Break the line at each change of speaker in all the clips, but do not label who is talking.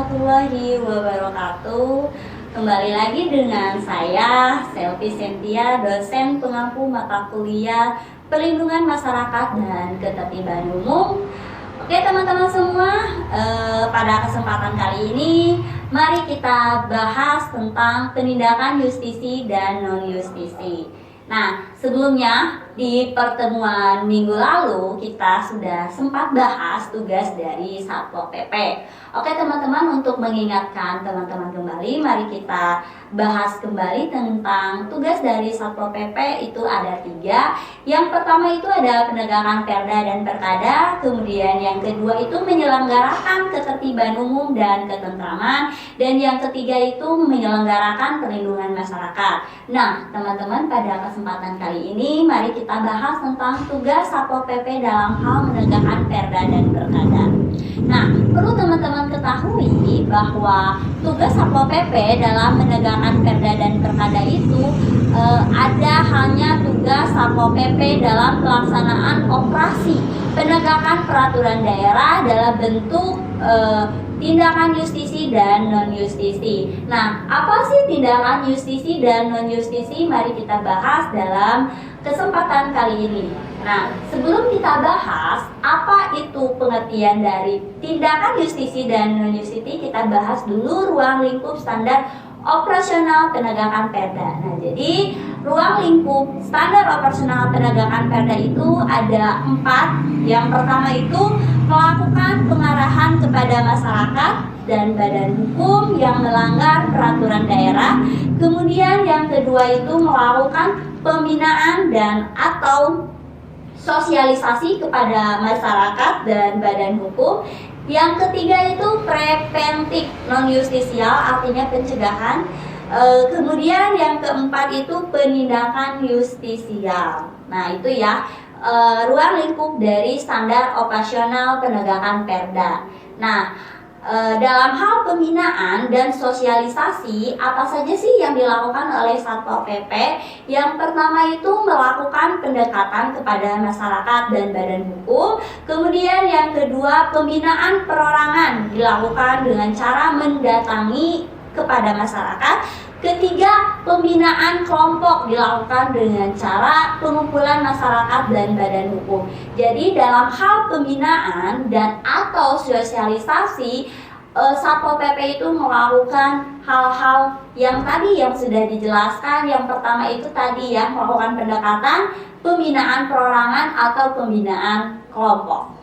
warahmatullahi wabarakatuh. Kembali lagi dengan saya, Selvi Sentia, dosen pengampu mata kuliah Perlindungan Masyarakat dan Ketertiban Umum. Oke teman-teman semua, pada kesempatan kali ini mari kita bahas tentang penindakan justisi dan non-justisi. Nah, sebelumnya di pertemuan minggu lalu kita sudah sempat bahas tugas dari Satpol PP. Oke teman-teman, untuk mengingatkan teman-teman kembali, mari kita bahas kembali tentang tugas dari Satpol PP. Itu ada 3. Yang pertama itu ada penegakan perda dan perkada. Kemudian yang kedua itu menyelenggarakan ketertiban umum dan ketentraman. Dan yang ketiga itu menyelenggarakan perlindungan masyarakat. Nah teman-teman, pada kesempatan kali ini mari kita bahas tentang tugas Satpol PP dalam hal menegakkan perda dan perkada. Nah, perlu teman-teman ketahui bahwa tugas Satpol PP dalam menegakkan perda dan perkada itu ada hanya tugas Satpol PP dalam pelaksanaan operasi penegakan peraturan daerah dalam bentuk tindakan justisi dan non-justisi. Nah, apa sih tindakan justisi dan non-justisi? Mari kita bahas dalam kesempatan kali ini. Nah, sebelum kita bahas apa itu pengertian dari tindakan justisi dan non-justisi, kita bahas dulu ruang lingkup standar operasional penegakan perda. Nah, jadi ruang lingkup standar operasional penegakan perda itu ada 4. Yang pertama itu melakukan pengarahan kepada masyarakat dan badan hukum yang melanggar peraturan daerah. Kemudian yang kedua itu melakukan pembinaan dan atau sosialisasi kepada masyarakat dan badan hukum. Yang ketiga itu preventif non justisial, artinya pencegahan. Kemudian yang keempat itu penindakan justisial. Nah itu ya ruang lingkup dari standar operasional penegakan perda. Nah, dalam hal pembinaan dan sosialisasi, apa saja sih yang dilakukan oleh Satpol PP? Yang pertama itu melakukan pendekatan kepada masyarakat dan badan hukum. Kemudian yang kedua, pembinaan perorangan dilakukan dengan cara mendatangi kepada masyarakat. Ketiga, pembinaan kelompok dilakukan dengan cara pengumpulan masyarakat dan badan hukum. Jadi dalam hal pembinaan dan atau sosialisasi, Satpol PP itu melakukan hal-hal yang tadi yang sudah dijelaskan. Yang pertama itu tadi ya, melakukan pendekatan, pembinaan perorangan atau pembinaan kelompok.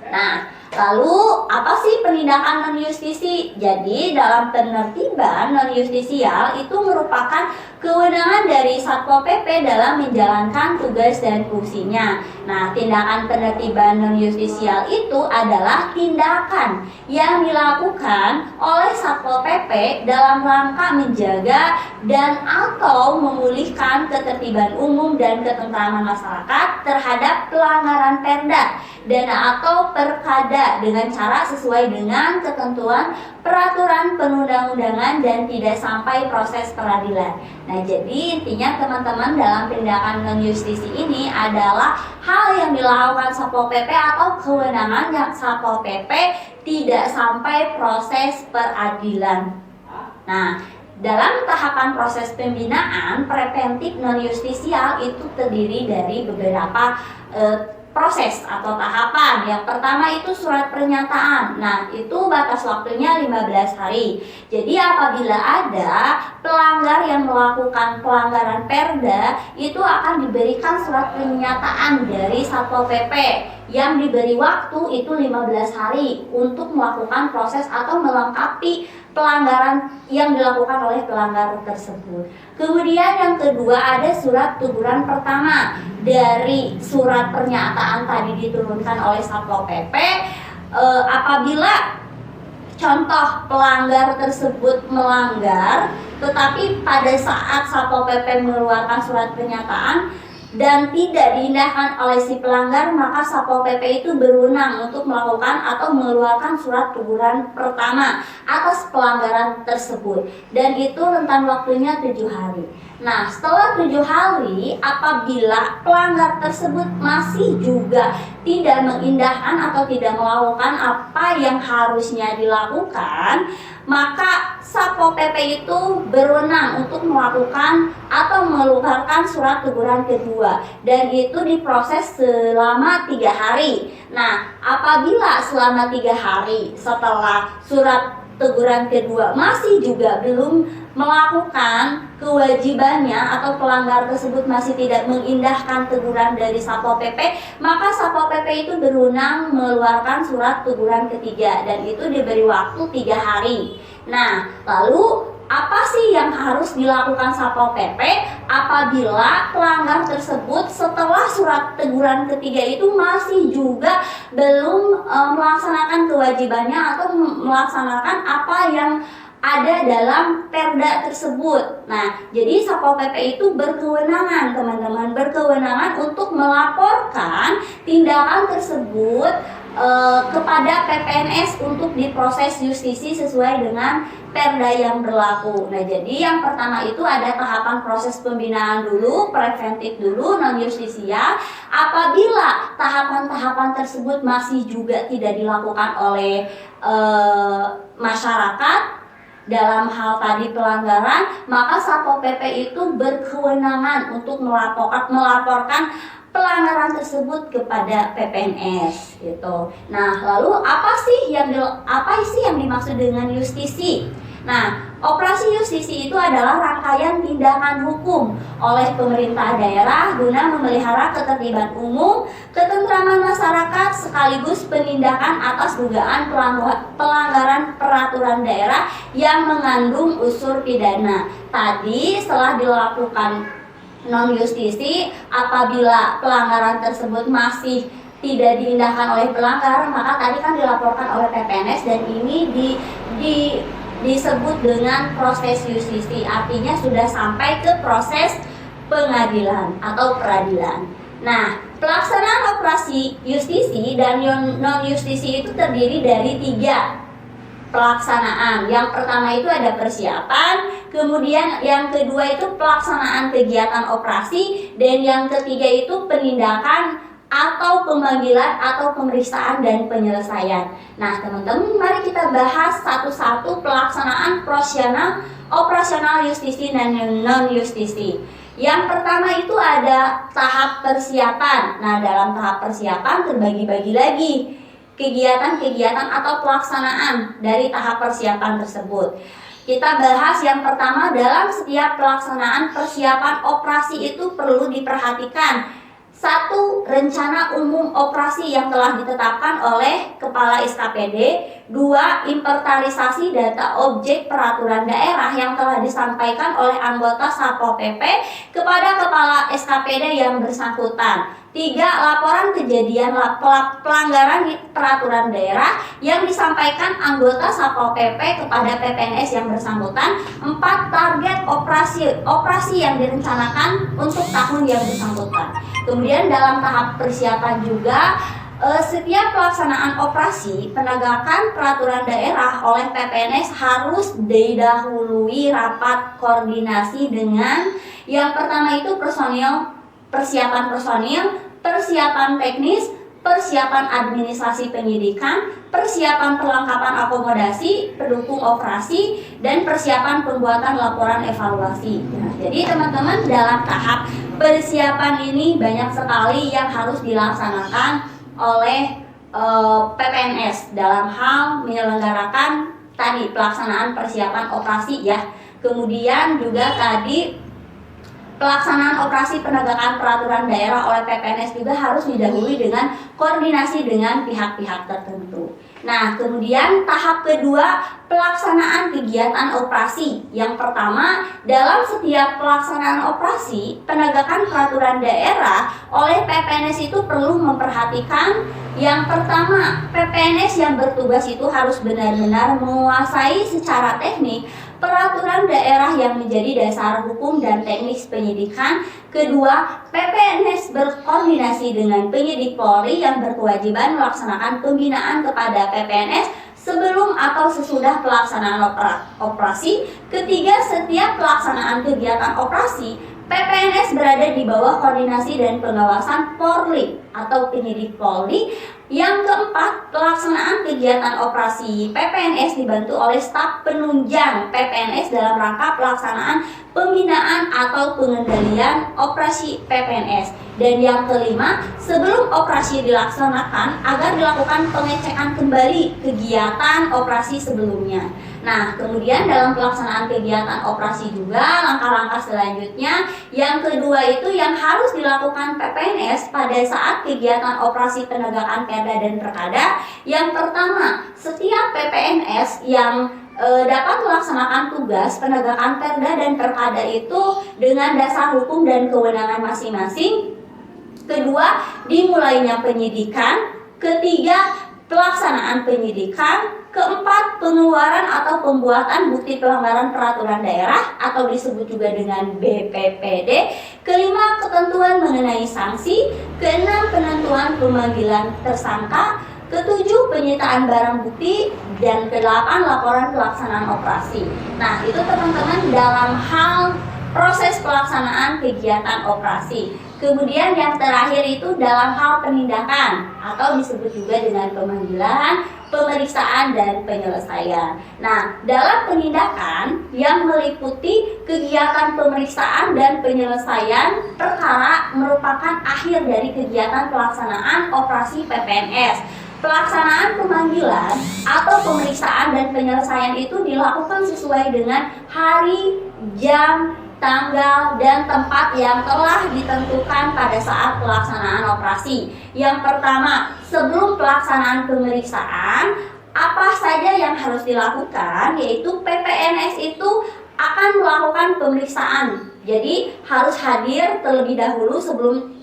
Nah, lalu apa sih penindakan non-justisi? Jadi dalam penertiban non-justisial itu merupakan kewenangan dari Satpol PP dalam menjalankan tugas dan fungsinya. Nah, tindakan penertiban non-justisial itu adalah tindakan yang dilakukan oleh Satpol PP dalam rangka menjaga dan atau memulihkan ketertiban umum dan ketentraman masyarakat terhadap pelanggaran perda dan atau perkada dengan cara sesuai dengan ketentuan peraturan perundang-undangan dan tidak sampai proses peradilan. Nah, jadi intinya teman-teman, dalam tindakan non-justisi ini adalah hal yang dilakukan Satpol PP atau kewenangan yang Satpol PP tidak sampai proses peradilan. Nah, dalam tahapan proses pembinaan preventif non-justisial itu terdiri dari beberapa proses atau tahapan. Yang pertama itu surat pernyataan. Nah, itu batas waktunya 15 hari. Jadi apabila ada pelanggar yang melakukan pelanggaran perda, itu akan diberikan surat pernyataan dari Satpol PP yang diberi waktu itu 15 hari untuk melakukan proses atau melengkapi pelanggaran yang dilakukan oleh pelanggar tersebut. Kemudian yang kedua ada surat teguran pertama. Dari surat pernyataan tadi diturunkan oleh Satpol PP, apabila contoh pelanggar tersebut melanggar, tetapi pada saat Satpol PP mengeluarkan surat pernyataan dan tidak diindahkan oleh si pelanggar, maka Satpol PP itu berwenang untuk melakukan atau mengeluarkan surat teguran pertama atas pelanggaran tersebut, dan itu rentan waktunya 7 hari. Nah, setelah 7 hari, apabila pelanggar tersebut masih juga tidak mengindahkan atau tidak melakukan apa yang harusnya dilakukan, maka Satpol PP itu berwenang untuk melakukan atau mengeluarkan surat teguran kedua, dan itu diproses selama 3 hari. Nah, apabila selama 3 hari setelah surat teguran kedua masih juga belum melakukan kewajibannya atau pelanggar tersebut masih tidak mengindahkan teguran dari Satpol PP, maka Satpol PP itu berwenang mengeluarkan surat teguran ketiga, dan itu diberi waktu 3 hari. Nah, lalu apa sih yang harus dilakukan Satpol PP apabila pelanggar tersebut setelah surat teguran ketiga itu masih juga belum melaksanakan kewajibannya atau melaksanakan apa yang ada dalam perda tersebut. Nah, jadi Satpol PP itu berkewenangan, teman-teman, berkewenangan untuk melaporkan tindakan tersebut kepada PPNS untuk diproses justisi sesuai dengan perda yang berlaku. Nah, jadi yang pertama itu ada tahapan proses pembinaan dulu, preventif dulu, non justisia. Apabila tahapan-tahapan tersebut masih juga tidak dilakukan oleh masyarakat dalam hal tadi pelanggaran, maka Satpol PP itu berkewenangan untuk melaporkan pelanggaran tersebut kepada PPNS gitu. Nah, lalu apa sih yang dimaksud dengan justisi? Nah, operasi justisi itu adalah rangkaian tindakan hukum oleh pemerintah daerah guna memelihara ketertiban umum, ketentraman masyarakat, sekaligus penindakan atas dugaan pelanggaran peraturan daerah yang mengandung unsur pidana. Tadi setelah dilakukan non justisi, apabila pelanggaran tersebut masih tidak diindahkan oleh pelanggar, maka tadi kan dilaporkan oleh PPNS, dan ini disebut dengan proses justisi, artinya sudah sampai ke proses pengadilan atau peradilan. Nah, pelaksanaan operasi justisi dan non justisi itu terdiri dari 3 pelaksanaan. Yang pertama itu ada persiapan, kemudian yang kedua itu pelaksanaan kegiatan operasi, dan yang ketiga itu penindakan atau pemanggilan atau pemeriksaan dan penyelesaian. Nah, teman-teman, mari kita bahas satu-satu pelaksanaan operasional justisi dan non justisi. Yang pertama itu ada tahap persiapan. Nah, dalam tahap persiapan terbagi-bagi lagi kegiatan-kegiatan atau pelaksanaan dari tahap persiapan tersebut. Kita bahas yang pertama, dalam setiap pelaksanaan persiapan operasi itu perlu diperhatikan 1. Rencana umum operasi yang telah ditetapkan oleh Kepala SKPD. 2. Inventarisasi data objek peraturan daerah yang telah disampaikan oleh anggota Satpol PP kepada Kepala SKPD yang bersangkutan. 3. Laporan kejadian pelanggaran peraturan daerah yang disampaikan anggota Satpol PP kepada PPNS yang bersangkutan. 4. Target operasi yang direncanakan untuk tahun yang bersangkutan. Kemudian dalam tahap persiapan juga, setiap pelaksanaan operasi penegakan peraturan daerah oleh PPNS harus didahului rapat koordinasi dengan yang pertama itu persiapan personil, persiapan teknis, persiapan administrasi penyidikan, persiapan perlengkapan akomodasi, pendukung operasi, dan persiapan pembuatan laporan evaluasi. Nah, jadi teman-teman, dalam tahap persiapan ini banyak sekali yang harus dilaksanakan oleh PPNS dalam hal menyelenggarakan tadi pelaksanaan persiapan operasi ya. Kemudian juga tadi pelaksanaan operasi penegakan peraturan daerah oleh PPNS juga harus didahului dengan koordinasi dengan pihak-pihak tertentu. Nah, kemudian tahap kedua, pelaksanaan kegiatan operasi. Yang pertama, dalam setiap pelaksanaan operasi penegakan peraturan daerah oleh PPNS itu perlu memperhatikan yang pertama, PPNS yang bertugas itu harus benar-benar menguasai secara teknik peraturan daerah yang menjadi dasar hukum dan teknis penyidikan. Kedua, PPNS berkoordinasi dengan penyidik Polri yang berkewajiban melaksanakan pembinaan kepada PPNS sebelum atau sesudah pelaksanaan operasi. Ketiga, setiap pelaksanaan kegiatan operasi, PPNS berada di bawah koordinasi dan pengawasan Polri atau penyidik Polri. Yang keempat, pelaksanaan kegiatan operasi PPNS dibantu oleh staf penunjang PPNS dalam rangka pelaksanaan pembinaan atau pengendalian operasi PPNS. Dan yang kelima, sebelum operasi dilaksanakan agar dilakukan pengecekan kembali kegiatan operasi sebelumnya. Nah, kemudian dalam pelaksanaan kegiatan operasi juga langkah-langkah selanjutnya yang kedua itu yang harus dilakukan PPNS pada saat kegiatan operasi penegakan perda dan perkada. Yang pertama, setiap PPNS yang dapat melaksanakan tugas penegakan perda dan perkada itu dengan dasar hukum dan kewenangan masing-masing. Kedua, dimulainya penyidikan. Ketiga, pelaksanaan penyidikan. Keempat, pengeluaran atau pembuatan bukti pelanggaran peraturan daerah atau disebut juga dengan BPPD. Kelima, ketentuan mengenai sanksi. Keenam, penentuan pemanggilan tersangka. Ketujuh, penyitaan barang bukti. Dan kedelapan, laporan pelaksanaan operasi. Nah, itu teman-teman dalam hal proses pelaksanaan kegiatan operasi. Kemudian yang terakhir itu dalam hal penindakan atau disebut juga dengan pemanggilan, pemeriksaan, dan penyelesaian. Nah, dalam penindakan yang meliputi kegiatan pemeriksaan dan penyelesaian perkara merupakan akhir dari kegiatan pelaksanaan operasi PPNS. Pelaksanaan pemanggilan atau pemeriksaan dan penyelesaian itu dilakukan sesuai dengan hari, jam, tanggal, dan tempat yang telah ditentukan pada saat pelaksanaan operasi. Yang pertama, sebelum pelaksanaan pemeriksaan, apa saja yang harus dilakukan? Yaitu PPNS itu akan melakukan pemeriksaan. Jadi harus hadir terlebih dahulu sebelum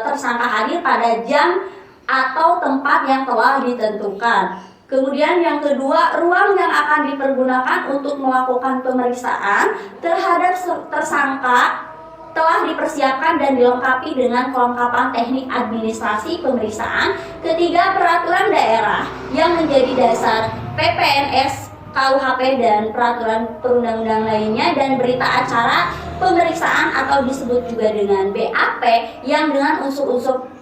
tersangka hadir pada jam atau tempat yang telah ditentukan. Kemudian yang kedua, ruang yang akan dipergunakan untuk melakukan pemeriksaan terhadap tersangka telah dipersiapkan dan dilengkapi dengan kelengkapan teknik administrasi pemeriksaan. Ketiga, peraturan daerah yang menjadi dasar PPNS, KUHP, dan peraturan perundang-undang lainnya, dan berita acara pemeriksaan atau disebut juga dengan BAP yang dengan unsur-unsur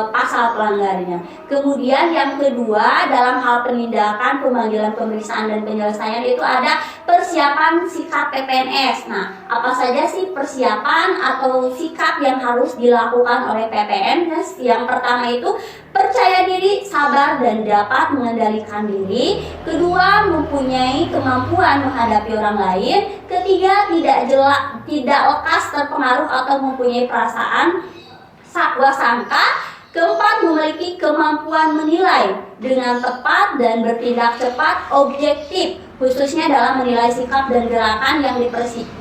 pasal pelanggarnya. Kemudian yang kedua, dalam hal penindakan, pemanggilan, pemeriksaan, dan penyelesaian itu ada persiapan sikap PPNS. Nah, apa saja sih persiapan atau sikap yang harus dilakukan oleh PPNS? Yang pertama itu percaya diri, sabar, dan dapat mengendalikan diri. Kedua, mempunyai kemampuan menghadapi orang lain. Ketiga, tidak lekas terpengaruh atau mempunyai perasaan sakwa sangka. Keempat, memiliki kemampuan menilai dengan tepat dan bertindak cepat, objektif, khususnya dalam menilai sikap dan gerakan yang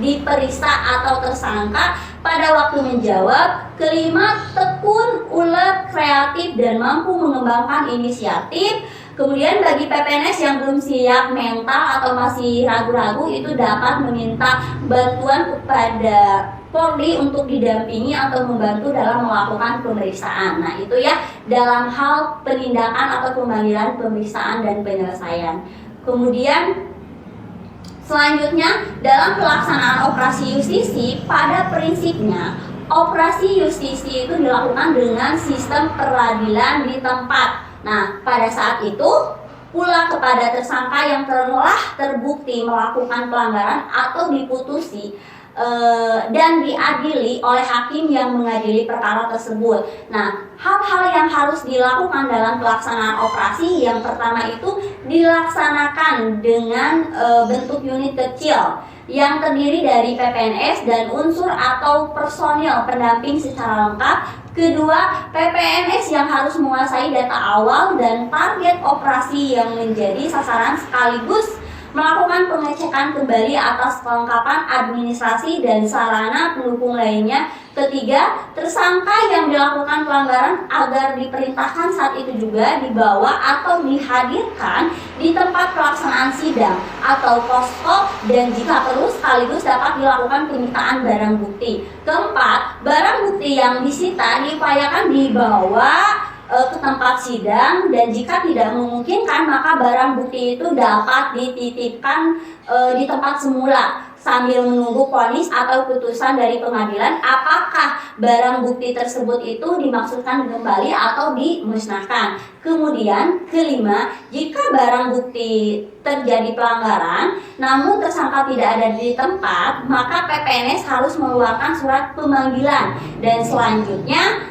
diperiksa atau tersangka pada waktu menjawab. Kelima, tekun, ulet, kreatif, dan mampu mengembangkan inisiatif. Kemudian bagi PPNS yang belum siap mental atau masih ragu-ragu itu dapat meminta bantuan kepada Polri untuk didampingi atau membantu dalam melakukan pemeriksaan. Nah, itu ya dalam hal penindakan atau pemanggilan, pemeriksaan, dan penyelesaian. Kemudian selanjutnya dalam pelaksanaan operasi justisi, pada prinsipnya operasi justisi itu dilakukan dengan sistem peradilan di tempat. Nah, pada saat itu pula kepada tersangka yang telah terbukti melakukan pelanggaran atau diputusi dan diadili oleh hakim yang mengadili perkara tersebut. Nah, hal-hal yang harus dilakukan dalam pelaksanaan operasi, yang pertama itu dilaksanakan dengan bentuk unit kecil yang terdiri dari PPNS dan unsur atau personil pendamping secara lengkap. Kedua, PPNS yang harus menguasai data awal dan target operasi yang menjadi sasaran sekaligus melakukan pengecekan kembali atas kelengkapan administrasi dan sarana pendukung lainnya. Ketiga, tersangka yang dilakukan pelanggaran agar diperintahkan saat itu juga dibawa atau dihadirkan di tempat pelaksanaan sidang atau posko, dan jika perlu sekaligus dapat dilakukan penyitaan barang bukti. Keempat, barang bukti yang disita diupayakan dibawa ke tempat sidang, dan jika tidak memungkinkan maka barang bukti itu dapat dititipkan di tempat semula sambil menunggu vonis atau putusan dari pengadilan apakah barang bukti tersebut itu dimaksudkan kembali atau dimusnahkan. Kemudian kelima, jika barang bukti terjadi pelanggaran namun tersangka tidak ada di tempat, maka PPNS harus mengeluarkan surat pemanggilan dan selanjutnya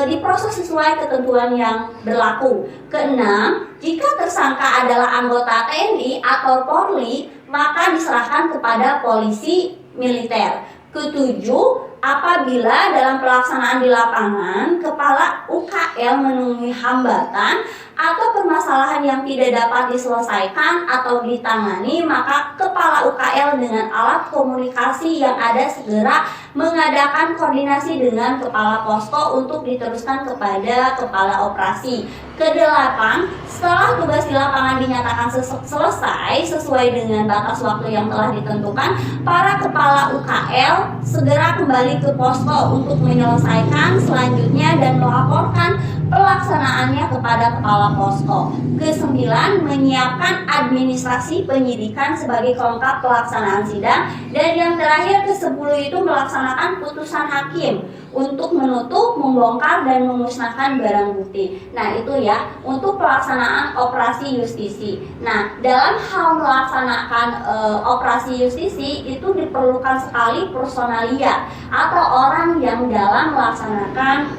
diproses sesuai ketentuan yang berlaku. Keenam, jika tersangka adalah anggota TNI atau Polri, maka diserahkan kepada polisi militer. Ketujuh, apabila dalam pelaksanaan di lapangan kepala UKL menemui hambatan atau permasalahan yang tidak dapat diselesaikan atau ditangani, maka kepala UKL dengan alat komunikasi yang ada segera mengadakan koordinasi dengan kepala posko untuk diteruskan kepada kepala operasi. Kedelapan, setelah tugas di lapangan dinyatakan selesai sesuai dengan batas waktu yang telah ditentukan, para kepala UKL segera kembali ke posko untuk menyelesaikan selanjutnya dan melaporkan pelaksanaannya kepada kepala posko. Kesembilan, menyiapkan administrasi penyidikan sebagai pelengkap pelaksanaan sidang. Dan yang terakhir, ke-10 itu melaksanakan putusan hakim untuk menutup, membongkar, dan memusnahkan barang bukti. Nah itu ya untuk pelaksanaan operasi justisi. Nah dalam hal melaksanakan operasi justisi itu diperlukan sekali personalia atau orang yang dalam melaksanakan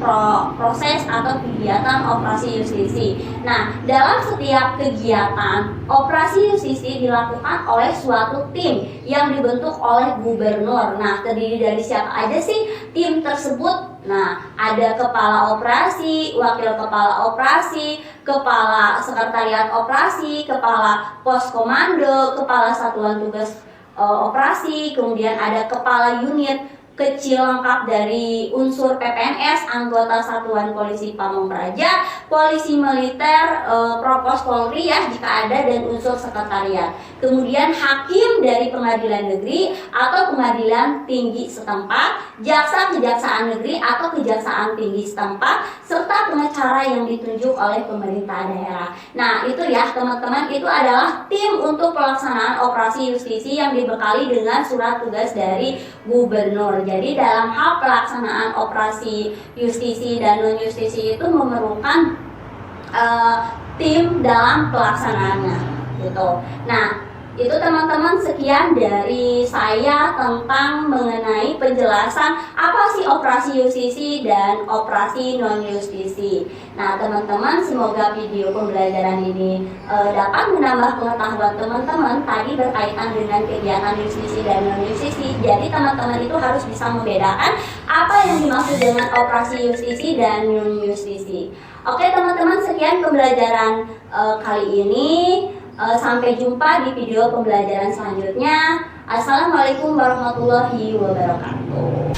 proses atau kegiatan operasi justisi. Nah dalam setiap kegiatan operasi justisi dilakukan oleh suatu tim yang dibentuk oleh gubernur. Nah terdiri dari siapa aja sih tim tersebut? Nah, ada kepala operasi, wakil kepala operasi, kepala sekretariat operasi, kepala pos komando, kepala satuan tugas operasi, kemudian ada kepala unit kecil lengkap dari unsur PPNS, anggota Satuan Polisi Pamong Praja, Polisi Militer, Propos Polri ya jika ada, dan unsur sekretariat. Kemudian hakim dari pengadilan negeri atau pengadilan tinggi setempat, jaksa kejaksaan negeri atau kejaksaan tinggi setempat, serta pengacara yang ditunjuk oleh pemerintah daerah. Nah itu ya teman-teman, itu adalah tim untuk pelaksanaan operasi justisi yang dibekali dengan surat tugas dari gubernur. Jadi dalam hal pelaksanaan operasi justisi dan non justisi itu memerlukan tim dalam pelaksanaannya gitu. Nah itu teman-teman, sekian dari saya tentang mengenai penjelasan apa sih operasi justisi dan operasi non justisi. Nah teman-teman, semoga video pembelajaran ini dapat menambah pengetahuan teman-teman tadi berkaitan dengan kegiatan justisi dan non justisi. Jadi teman-teman itu harus bisa membedakan apa yang dimaksud dengan operasi justisi dan non justisi. Oke teman-teman, sekian pembelajaran kali ini. Sampai jumpa di video pembelajaran selanjutnya. Assalamualaikum warahmatullahi wabarakatuh.